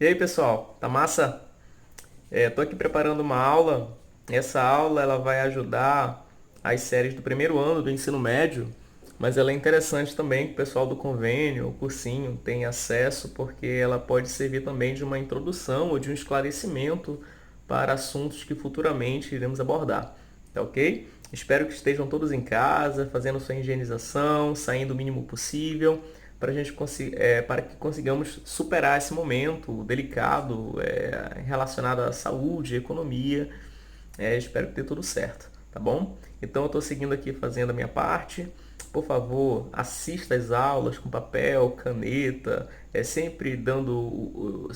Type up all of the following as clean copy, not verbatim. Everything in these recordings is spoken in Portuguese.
E aí, pessoal, tá massa? Tô aqui preparando uma aula. Essa aula ela vai ajudar as séries do primeiro ano do ensino médio, mas ela é interessante também que o pessoal do convênio, o cursinho, tenha acesso, porque ela pode servir também de uma introdução ou de um esclarecimento para assuntos que futuramente iremos abordar. Tá ok? Espero que estejam todos em casa, fazendo sua higienização, saindo o mínimo possível, para que consigamos superar esse momento delicado relacionado à saúde, economia. Espero que dê tudo certo, tá bom? Então eu estou seguindo aqui fazendo a minha parte. Por favor, assista às aulas com papel, caneta, sempre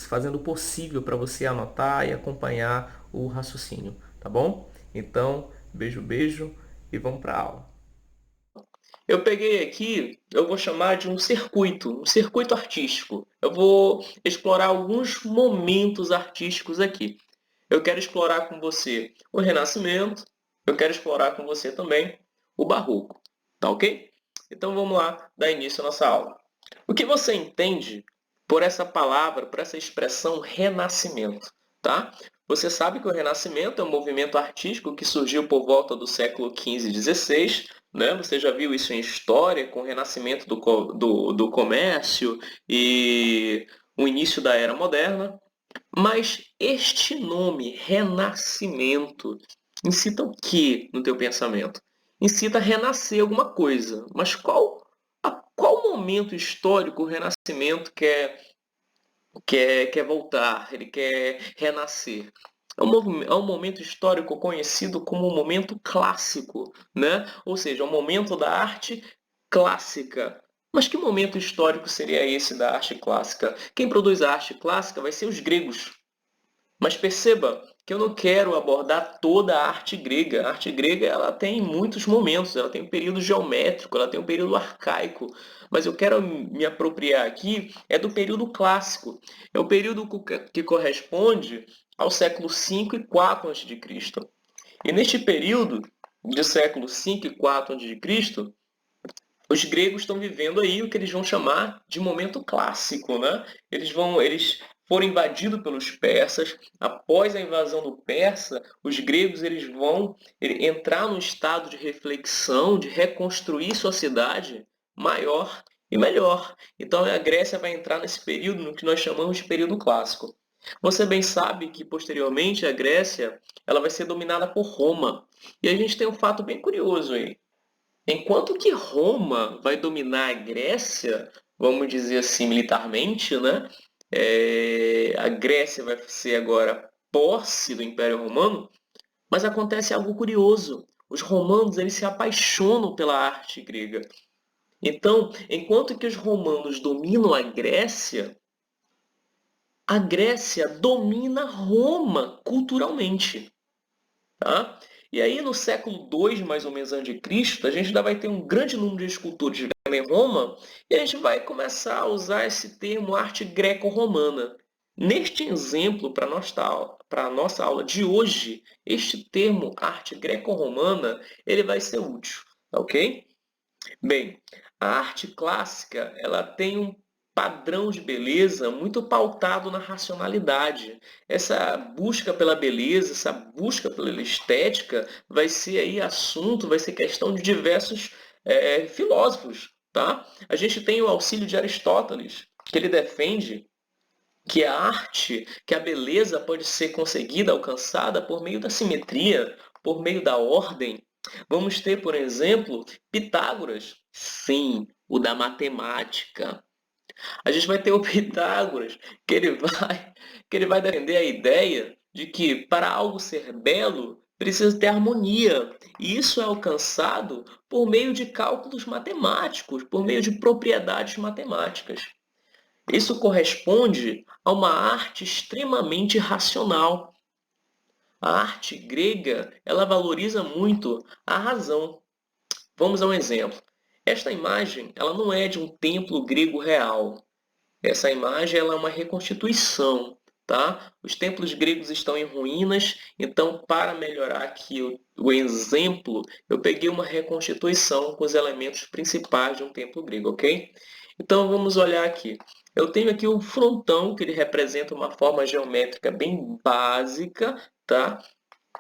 fazendo o possível para você anotar e acompanhar o raciocínio, tá bom? Então, beijo, beijo e vamos para a aula. Eu peguei aqui, eu vou chamar de um circuito artístico. Eu vou explorar alguns momentos artísticos aqui. Eu quero explorar com você o Renascimento, eu quero explorar com você também o Barroco, tá ok? Então vamos lá dar início à nossa aula. O que você entende por essa palavra, por essa expressão renascimento, tá? Você sabe que o Renascimento é um movimento artístico que surgiu por volta do século XV e XVI, né? Você já viu isso em história, com o renascimento do comércio e o início da Era Moderna. Mas este nome, renascimento, incita o que no teu pensamento? Incita a renascer alguma coisa. Mas qual momento histórico o renascimento quer voltar? Ele quer renascer? É um momento histórico conhecido como o momento clássico, né? Ou seja, o momento da arte clássica. Mas que momento histórico seria esse da arte clássica? Quem produz a arte clássica vai ser os gregos. Mas perceba que eu não quero abordar toda a arte grega. A arte grega ela tem muitos momentos, ela tem um período geométrico, ela tem um período arcaico. Mas eu quero me apropriar aqui do período clássico. É o período que corresponde ao século V e IV a.C. E neste período de século V e IV a.C., os gregos estão vivendo aí o que eles vão chamar de momento clássico, né? Eles foram invadidos pelos persas. Após a invasão do persa, os gregos eles vão entrar num estado de reflexão, de reconstruir sua cidade maior e melhor. Então a Grécia vai entrar nesse período no que nós chamamos de período clássico. Você bem sabe que posteriormente a Grécia ela vai ser dominada por Roma. E a gente tem um fato bem curioso aí. Enquanto que Roma vai dominar a Grécia, vamos dizer assim, militarmente, né? A Grécia vai ser agora posse do Império Romano, mas acontece algo curioso. Os romanos eles se apaixonam pela arte grega. Então, enquanto que os romanos dominam a Grécia domina Roma culturalmente. Tá? E aí, no século II, mais ou menos, antes de Cristo, a gente ainda vai ter um grande número de escultores em Roma e a gente vai começar a usar esse termo arte greco-romana. Neste exemplo, para a nossa aula de hoje, este termo arte greco-romana ele vai ser útil, tá ok? Bem, a arte clássica ela tem um padrão de beleza muito pautado na racionalidade. Essa busca pela beleza, essa busca pela estética vai ser aí assunto, vai ser questão de diversos filósofos, tá? A gente tem o auxílio de Aristóteles, que ele defende que a arte, que a beleza pode ser conseguida, alcançada por meio da simetria, por meio da ordem. Vamos ter, por exemplo, Pitágoras. Sim, o da matemática. A gente vai ter o Pitágoras, que ele vai defender a ideia de que para algo ser belo, precisa ter harmonia. E isso é alcançado por meio de cálculos matemáticos, por meio de propriedades matemáticas. Isso corresponde a uma arte extremamente racional. A arte grega, ela valoriza muito a razão. Vamos a um exemplo. Esta imagem, ela não é de um templo grego real. Essa imagem ela é uma reconstituição, tá? Os templos gregos estão em ruínas, então para melhorar aqui o exemplo, eu peguei uma reconstituição com os elementos principais de um templo grego, ok? Então vamos olhar aqui. Eu tenho aqui o frontão, que ele representa uma forma geométrica bem básica, tá?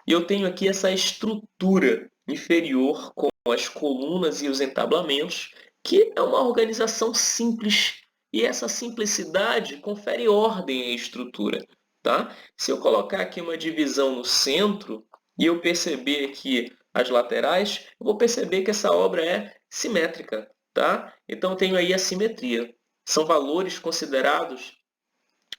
E eu tenho aqui essa estrutura inferior com as colunas e os entablamentos, que é uma organização simples. E essa simplicidade confere ordem à estrutura, tá? Se eu colocar aqui uma divisão no centro e eu perceber aqui as laterais, eu vou perceber que essa obra é simétrica, tá? Então eu tenho aí a simetria. São valores considerados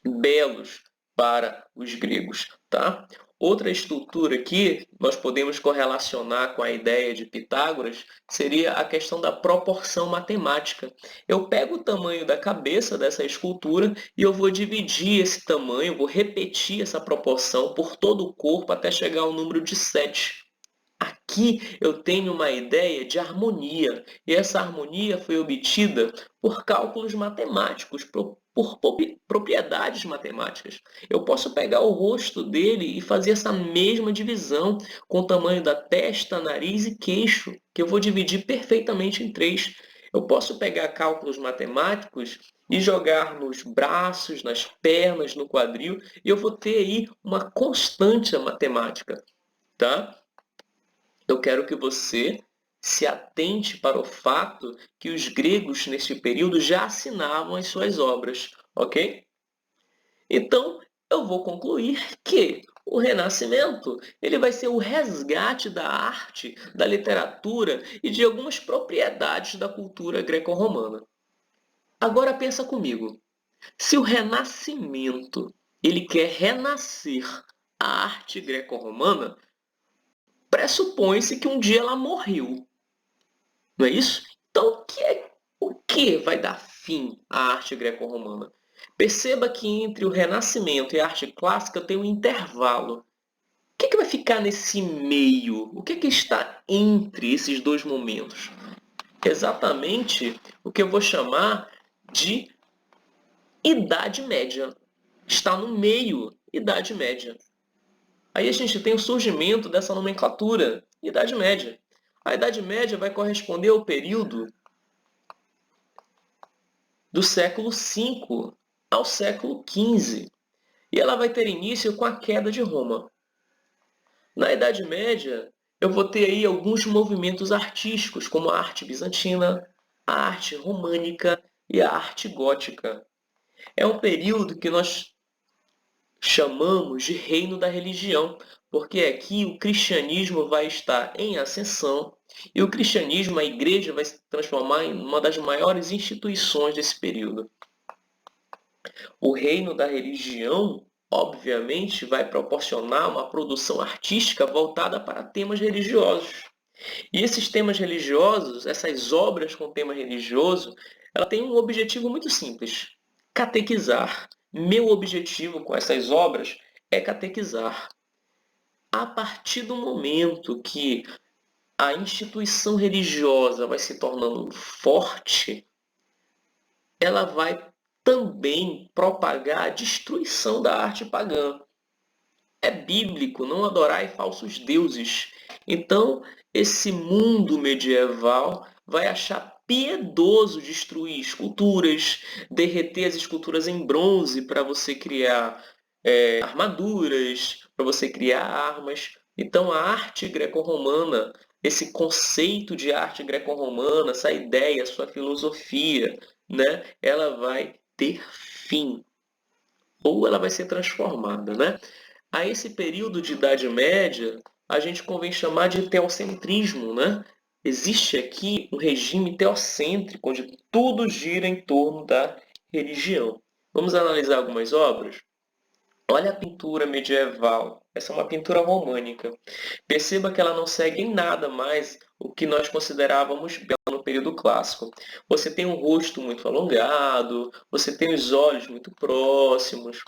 belos para os gregos, tá? Outra estrutura que nós podemos correlacionar com a ideia de Pitágoras seria a questão da proporção matemática. Eu pego o tamanho da cabeça dessa escultura e eu vou dividir esse tamanho, vou repetir essa proporção por todo o corpo até chegar ao número de 7. Aqui eu tenho uma ideia de harmonia, e essa harmonia foi obtida por cálculos matemáticos, por propriedades matemáticas. Eu posso pegar o rosto dele e fazer essa mesma divisão com o tamanho da testa, nariz e queixo, que eu vou dividir perfeitamente em 3. Eu posso pegar cálculos matemáticos e jogar nos braços, nas pernas, no quadril, e eu vou ter aí uma constante matemática, tá? Eu quero que você se atente para o fato que os gregos, neste período, já assinavam as suas obras, ok? Então, eu vou concluir que o Renascimento ele vai ser o resgate da arte, da literatura e de algumas propriedades da cultura greco-romana. Agora pensa comigo, se o Renascimento ele quer renascer a arte greco-romana, pressupõe-se que um dia ela morreu, não é isso? Então, o que vai dar fim à arte greco-romana? Perceba que entre o Renascimento e a arte clássica tem um intervalo. O que vai ficar nesse meio? O que está entre esses dois momentos? Exatamente o que eu vou chamar de Idade Média. Está no meio, Idade Média. Aí a gente tem o surgimento dessa nomenclatura, Idade Média. A Idade Média vai corresponder ao período do século V ao século XV. E ela vai ter início com a queda de Roma. Na Idade Média, eu vou ter aí alguns movimentos artísticos, como a arte bizantina, a arte românica e a arte gótica. É um período que nós chamamos de reino da religião, porque aqui o cristianismo vai estar em ascensão e o cristianismo, a igreja, vai se transformar em uma das maiores instituições desse período. O reino da religião, obviamente, vai proporcionar uma produção artística voltada para temas religiosos. E esses temas religiosos, essas obras com tema religioso, ela tem um objetivo muito simples: catequizar. Meu objetivo com essas obras é catequizar. A partir do momento que a instituição religiosa vai se tornando forte, ela vai também propagar a destruição da arte pagã. É bíblico não adorai falsos deuses. Então, esse mundo medieval vai achar piedoso destruir esculturas, derreter as esculturas em bronze para você criar armaduras, para você criar armas. Então, a arte greco-romana, esse conceito de arte greco-romana, essa ideia, sua filosofia, né, ela vai ter fim, ou ela vai ser transformada, né? A esse período de Idade Média, a gente convém chamar de teocentrismo, né? Existe aqui um regime teocêntrico, onde tudo gira em torno da religião. Vamos analisar algumas obras? Olha a pintura medieval. Essa é uma pintura românica. Perceba que ela não segue em nada mais o que nós considerávamos belo no período clássico. Você tem um rosto muito alongado, você tem os olhos muito próximos,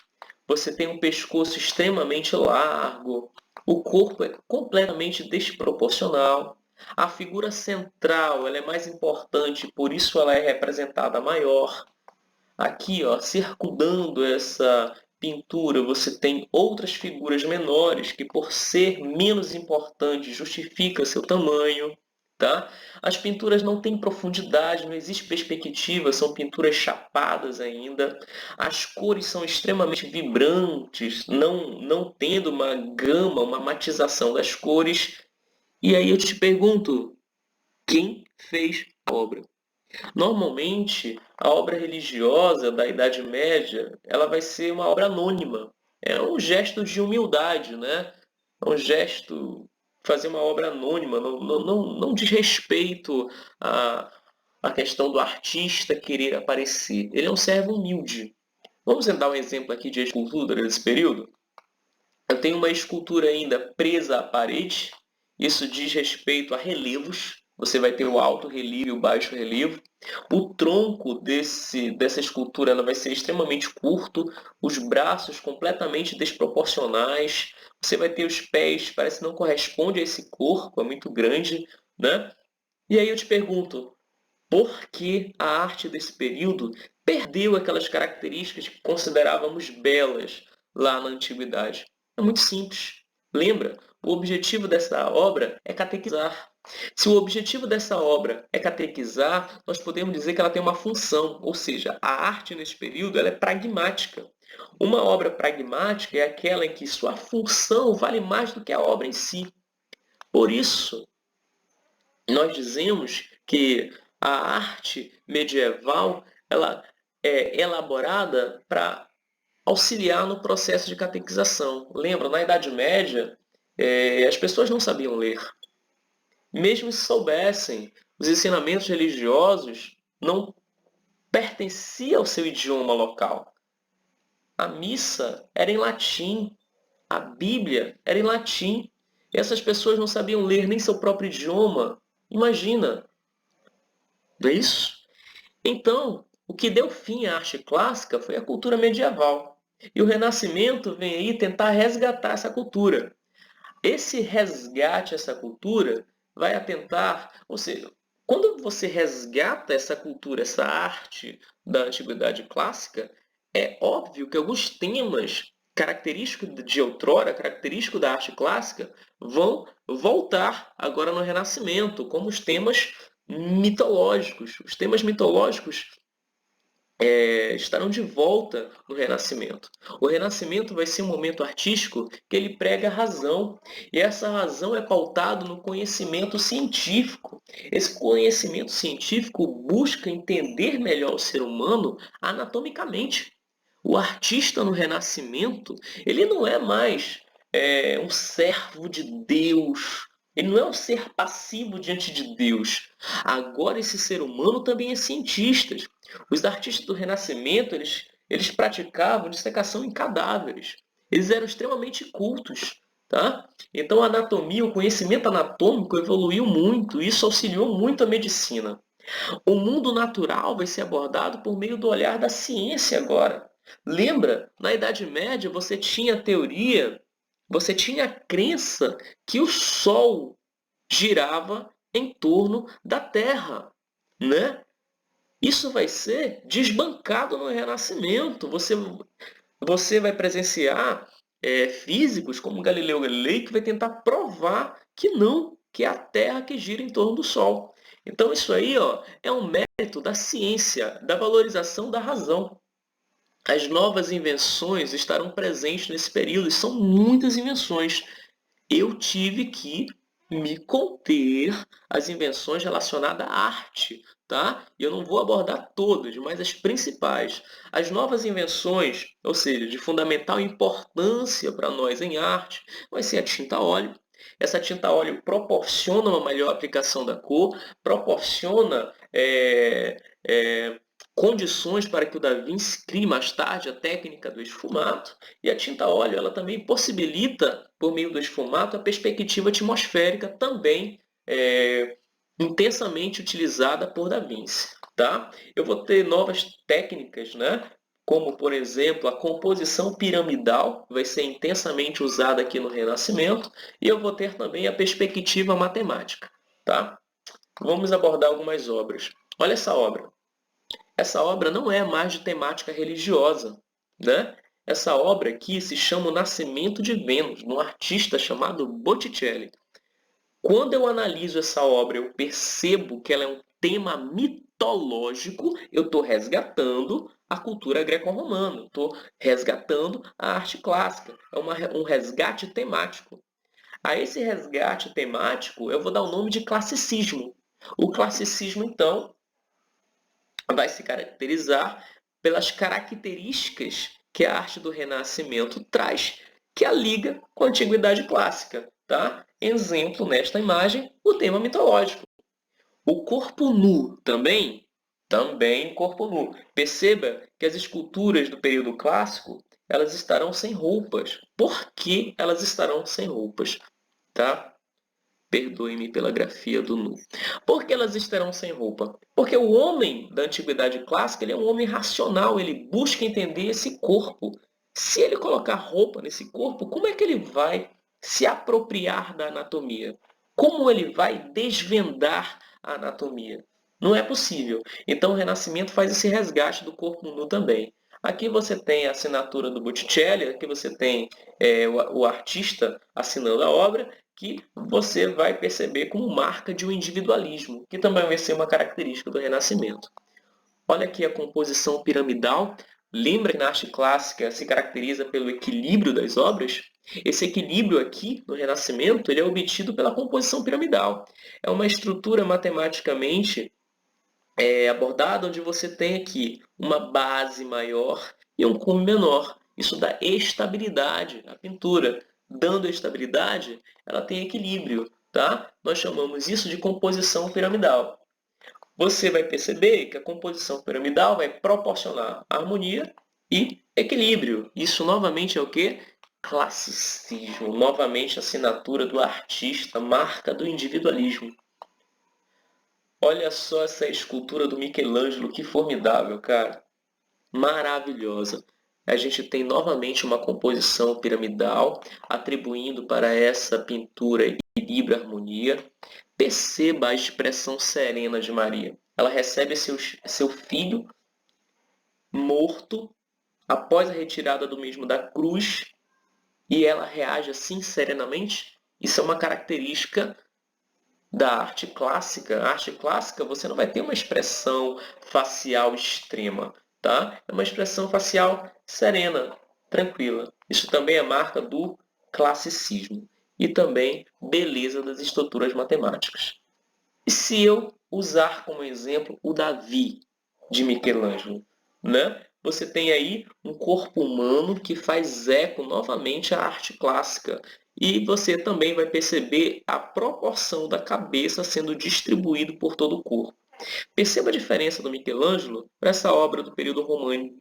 você tem um pescoço extremamente largo, o corpo é completamente desproporcional. A figura central ela é mais importante, por isso ela é representada maior. Aqui, ó, circundando essa pintura, você tem outras figuras menores que, por ser menos importante, justifica seu tamanho. tá? As pinturas não têm profundidade, não existe perspectiva, são pinturas chapadas ainda. As cores são extremamente vibrantes, não tendo uma gama, uma matização das cores. E aí eu te pergunto, quem fez a obra? Normalmente, a obra religiosa da Idade Média, ela vai ser uma obra anônima. É um gesto de humildade, né? É um gesto fazer uma obra anônima, não diz respeito à questão do artista querer aparecer. Ele é um servo humilde. Vamos dar um exemplo aqui de escultura desse período? Eu tenho uma escultura ainda presa à parede. Isso diz respeito a relevos. Você vai ter o alto relevo e o baixo relevo. O tronco dessa escultura ela vai ser extremamente curto, os braços completamente desproporcionais. Você vai ter os pés, parece que não corresponde a esse corpo, é muito grande, né? E aí eu te pergunto, por que a arte desse período perdeu aquelas características que considerávamos belas lá na antiguidade? É muito simples. Lembra? O objetivo dessa obra é catequizar. Se o objetivo dessa obra é catequizar, nós podemos dizer que ela tem uma função, ou seja, a arte nesse período ela é pragmática. Uma obra pragmática é aquela em que sua função vale mais do que a obra em si. Por isso, nós dizemos que a arte medieval ela é elaborada para auxiliar no processo de catequização. Lembra, na Idade Média, as pessoas não sabiam ler. Mesmo se soubessem, os ensinamentos religiosos não pertenciam ao seu idioma local. A missa era em latim, a Bíblia era em latim. E essas pessoas não sabiam ler nem seu próprio idioma. Imagina, não é isso? Então, o que deu fim à arte clássica foi a cultura medieval. E o Renascimento vem aí tentar resgatar essa cultura. Esse resgate, essa cultura, vai atentar, ou seja, quando você resgata essa cultura, essa arte da antiguidade clássica, é óbvio que alguns temas característicos de outrora, característicos da arte clássica, vão voltar agora no Renascimento, como os temas mitológicos. Os temas mitológicos estarão de volta no Renascimento. O Renascimento vai ser um momento artístico que ele prega a razão, e essa razão é pautada no conhecimento científico. Esse conhecimento científico busca entender melhor o ser humano anatomicamente. O artista no Renascimento, ele não é mais um servo de Deus. Ele não é um ser passivo diante de Deus. Agora esse ser humano também é cientista. Os artistas do Renascimento, eles praticavam dissecação em cadáveres. Eles eram extremamente cultos, tá? Então a anatomia, o conhecimento anatômico evoluiu muito, e isso auxiliou muito a medicina. O mundo natural vai ser abordado por meio do olhar da ciência agora. Lembra, na Idade Média você tinha a teoria, você tinha a crença que o Sol girava em torno da Terra, né? Isso vai ser desbancado no Renascimento. Você vai presenciar físicos como Galileu Galilei que vai tentar provar que não, que é a Terra que gira em torno do Sol. Então isso aí, ó, é um mérito da ciência, da valorização da razão. As novas invenções estarão presentes nesse período, e são muitas invenções. Eu tive que me conter às invenções relacionadas à arte, tá? E eu não vou abordar todas, mas as principais. As novas invenções, ou seja, de fundamental importância para nós em arte, vai ser a tinta a óleo. Essa tinta a óleo proporciona uma melhor aplicação da cor, proporciona condições para que o Da Vinci crie mais tarde a técnica do esfumato, e a tinta a óleo ela também possibilita, por meio do esfumato, a perspectiva atmosférica também intensamente utilizada por Da Vinci. Tá? Eu vou ter novas técnicas, né? Como, por exemplo, a composição piramidal vai ser intensamente usada aqui no Renascimento, e eu vou ter também a perspectiva matemática. Tá? Vamos abordar algumas obras. Olha essa obra. Essa obra não é mais de temática religiosa, né? Essa obra aqui se chama O Nascimento de Vênus, de um artista chamado Botticelli. Quando eu analiso essa obra, eu percebo que ela é um tema mitológico, eu estou resgatando a cultura greco-romana, estou resgatando a arte clássica. É um resgate temático. A esse resgate temático, eu vou dar o nome de classicismo. O classicismo, então, vai se caracterizar pelas características que a arte do Renascimento traz, que a liga com a Antiguidade Clássica. Tá? Exemplo nesta imagem, o tema mitológico. O corpo nu também corpo nu. Perceba que as esculturas do período clássico, elas estarão sem roupas. Por que elas estarão sem roupas? Tá? Perdoe-me pela grafia do nu. Por que elas estarão sem roupa? Porque o homem da antiguidade clássica, ele é um homem racional, ele busca entender esse corpo. Se ele colocar roupa nesse corpo, como é que ele vai se apropriar da anatomia? Como ele vai desvendar a anatomia? Não é possível. Então o Renascimento faz esse resgate do corpo nu também. Aqui você tem a assinatura do Botticelli, aqui você tem o artista assinando a obra, que você vai perceber como marca de um individualismo, que também vai ser uma característica do Renascimento. Olha aqui a composição piramidal. Lembra que na arte clássica se caracteriza pelo equilíbrio das obras? Esse equilíbrio aqui, no Renascimento, ele é obtido pela composição piramidal. É uma estrutura matematicamente abordada onde você tem aqui uma base maior e um cume menor. Isso dá estabilidade à pintura. Dando estabilidade, ela tem equilíbrio, tá? Nós chamamos isso de composição piramidal. Você vai perceber que a composição piramidal vai proporcionar harmonia e equilíbrio. Isso novamente é o que? Classicismo. Novamente a assinatura do artista, marca do individualismo. Olha só essa escultura do Michelangelo, que formidável, cara. Maravilhosa. A gente tem novamente uma composição piramidal, atribuindo para essa pintura equilíbrio e harmonia. Perceba a expressão serena de Maria. Ela recebe seu filho morto após a retirada do mesmo da cruz e ela reage assim serenamente. Isso é uma característica da arte clássica. A arte clássica, você não vai ter uma expressão facial extrema, tá? É uma expressão facial serena, tranquila. Isso também é marca do classicismo e também beleza das estruturas matemáticas. E se eu usar como exemplo o Davi de Michelangelo, né? Você tem aí um corpo humano que faz eco novamente à arte clássica. E você também vai perceber a proporção da cabeça sendo distribuído por todo o corpo. Perceba a diferença do Michelangelo para essa obra do período românico.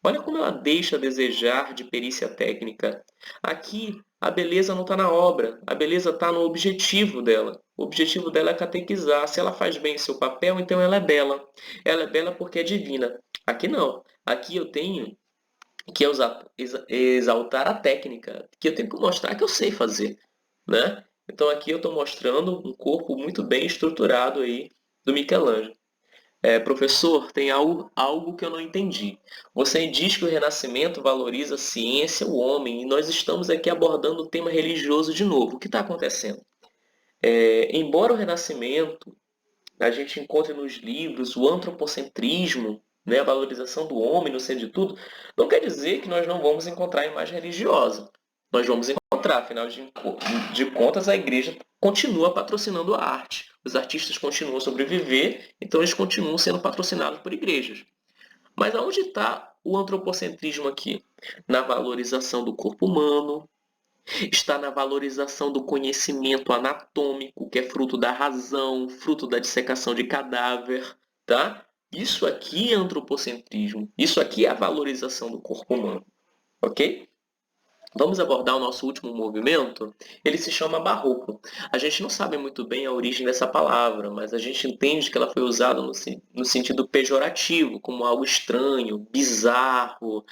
Olha como ela deixa a desejar de perícia técnica. Aqui, a beleza não está na obra, a beleza está no objetivo dela. O objetivo dela é catequizar. Se ela faz bem seu papel, então ela é bela. Ela é bela porque é divina. Aqui não. Aqui eu tenho que exaltar a técnica, que eu tenho que mostrar que eu sei fazer, né? Então aqui eu estou mostrando um corpo muito bem estruturado aí do Michelangelo. Professor, tem algo que eu não entendi. Você diz que o Renascimento valoriza a ciência, o homem, e nós estamos aqui abordando o tema religioso de novo. O que está acontecendo? Embora o Renascimento a gente encontre nos livros o antropocentrismo, né, a valorização do homem no centro de tudo, não quer dizer que nós não vamos encontrar a imagem religiosa. Nós vamos encontrar, afinal de contas, a igreja continua patrocinando a arte. Os artistas continuam a sobreviver, então eles continuam sendo patrocinados por igrejas. Mas aonde está o antropocentrismo aqui? Na valorização do corpo humano, está na valorização do conhecimento anatômico, que é fruto da razão, fruto da dissecação de cadáver, tá? Isso aqui é antropocentrismo. Isso aqui é a valorização do corpo humano, ok? Vamos abordar o nosso último movimento? Ele se chama barroco. A gente não sabe muito bem a origem dessa palavra, mas a gente entende que ela foi usada no sentido pejorativo, como algo estranho, bizarro,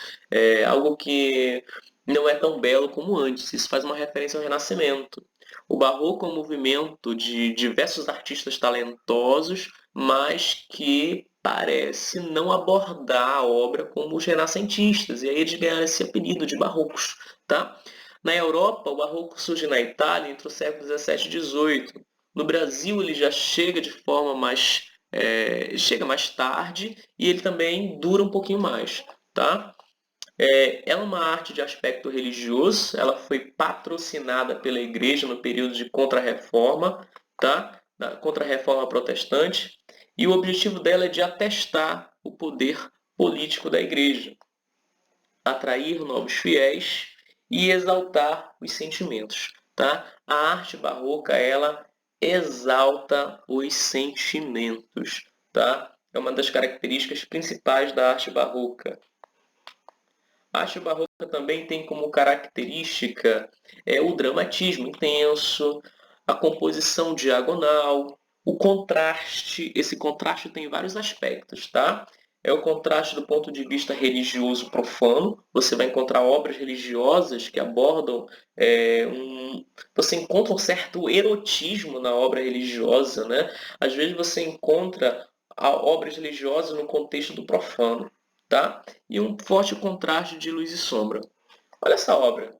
algo que não é tão belo como antes. Isso faz uma referência ao Renascimento. O barroco é um movimento de diversos artistas talentosos, mas que parece não abordar a obra como os renascentistas, e aí eles ganharam esse apelido de barrocos. Tá? Na Europa, o barroco surge na Itália entre os séculos XVII e XVIII. No Brasil ele já chega de forma mais chega mais tarde e ele também dura um pouquinho mais, tá? É uma arte de aspecto religioso, ela foi patrocinada pela Igreja no período de Contra-Reforma, tá? Da Contra-Reforma protestante, e o objetivo dela é de atestar o poder político da Igreja, atrair novos fiéis e exaltar os sentimentos, tá? A arte barroca, ela exalta os sentimentos, tá? É uma das características principais da arte barroca. A arte barroca também tem como característica o dramatismo intenso, a composição diagonal, o contraste. Esse contraste tem vários aspectos, tá? É o contraste do ponto de vista religioso profano. Você vai encontrar obras religiosas que abordam você encontra um certo erotismo na obra religiosa, né? Às vezes você encontra obras religiosas no contexto do profano, tá? E um forte contraste de luz e sombra. Olha essa obra.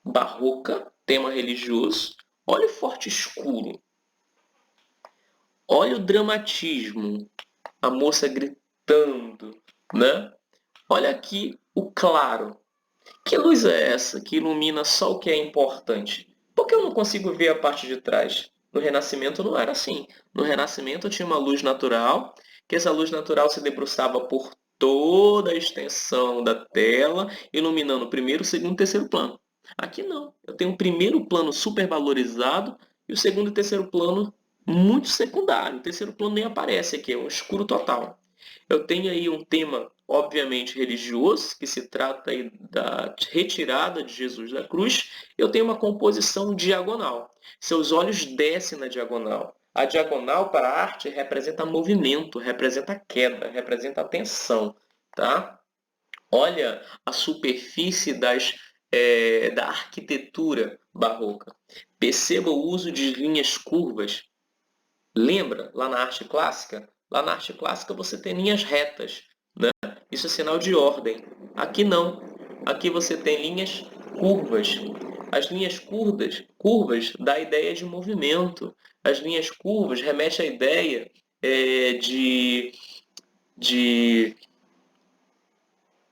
Barroca, tema religioso. Olha o forte escuro. Olha o dramatismo. A moça gritando, né? Olha aqui o claro. Que luz é essa que ilumina só o que é importante? Por que eu não consigo ver a parte de trás? No Renascimento não era assim. No Renascimento tinha uma luz natural, que essa luz natural se debruçava por toda a extensão da tela, iluminando o primeiro, o segundo e o terceiro plano. Aqui não. Eu tenho um primeiro plano super valorizado e o segundo e terceiro plano muito secundário. O terceiro plano nem aparece aqui, é um escuro total. Eu tenho aí um tema, obviamente, religioso, que se trata aí da retirada de Jesus da cruz. Eu tenho uma composição diagonal. Seus olhos descem na diagonal. A diagonal para a arte representa movimento, representa queda, representa tensão, tá? Olha a superfície da arquitetura barroca. Perceba o uso de linhas curvas. Lembra lá na arte clássica? Lá na arte clássica você tem linhas retas, né? Isso é sinal de ordem. Aqui não. Aqui você tem linhas curvas. As linhas curvas dá a ideia de movimento. As linhas curvas remetem à ideia de,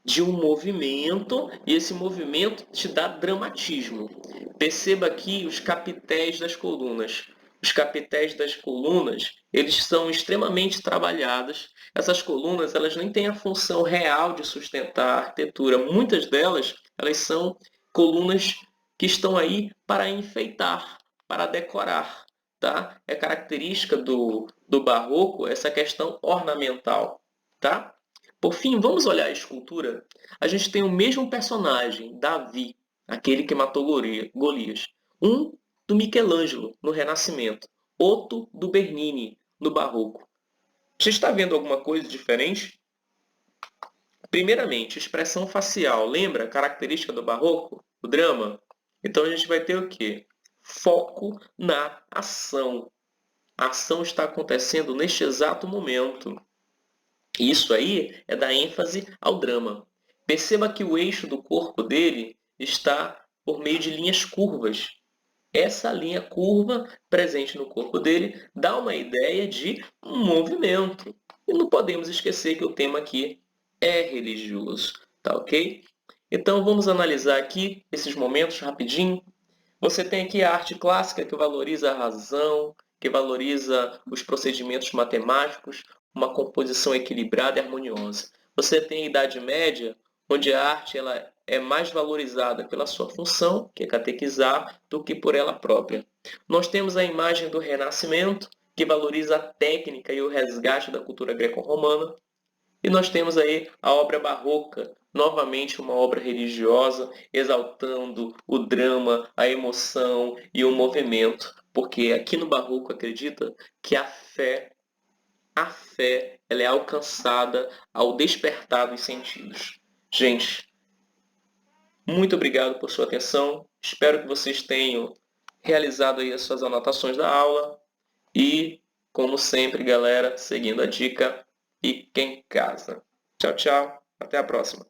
de um movimento, e esse movimento te dá dramatismo. Perceba aqui os capitéis das colunas. Os capitéis das colunas, eles são extremamente trabalhados. Essas colunas, elas nem têm a função real de sustentar a arquitetura. Muitas delas, elas são colunas que estão aí para enfeitar, para decorar, tá? É característica do barroco essa questão ornamental, tá? Por fim, vamos olhar a escultura. A gente tem o mesmo personagem, Davi, aquele que matou Golias. Um do Michelangelo, no Renascimento. Outro do Bernini, no Barroco. Você está vendo alguma coisa diferente? Primeiramente, expressão facial. Lembra a característica do Barroco? O drama? Então a gente vai ter o quê? Foco na ação. A ação está acontecendo neste exato momento. Isso aí é dar ênfase ao drama. Perceba que o eixo do corpo dele está por meio de linhas curvas. Essa linha curva presente no corpo dele dá uma ideia de um movimento. E não podemos esquecer que o tema aqui é religioso, tá ok? Então vamos analisar aqui esses momentos rapidinho. Você tem aqui a arte clássica que valoriza a razão, que valoriza os procedimentos matemáticos, uma composição equilibrada e harmoniosa. Você tem a Idade Média, onde a arte ela é mais valorizada pela sua função, que é catequizar, do que por ela própria. Nós temos a imagem do Renascimento, que valoriza a técnica e o resgate da cultura greco-romana. E nós temos aí a obra barroca, novamente uma obra religiosa, exaltando o drama, a emoção e o movimento, porque aqui no barroco acredita que a fé, ela é alcançada ao despertar dos sentidos. Gente, muito obrigado por sua atenção. Espero que vocês tenham realizado aí as suas anotações da aula e, como sempre, galera, seguindo a dica, fiquem em casa. Tchau, tchau. Até a próxima.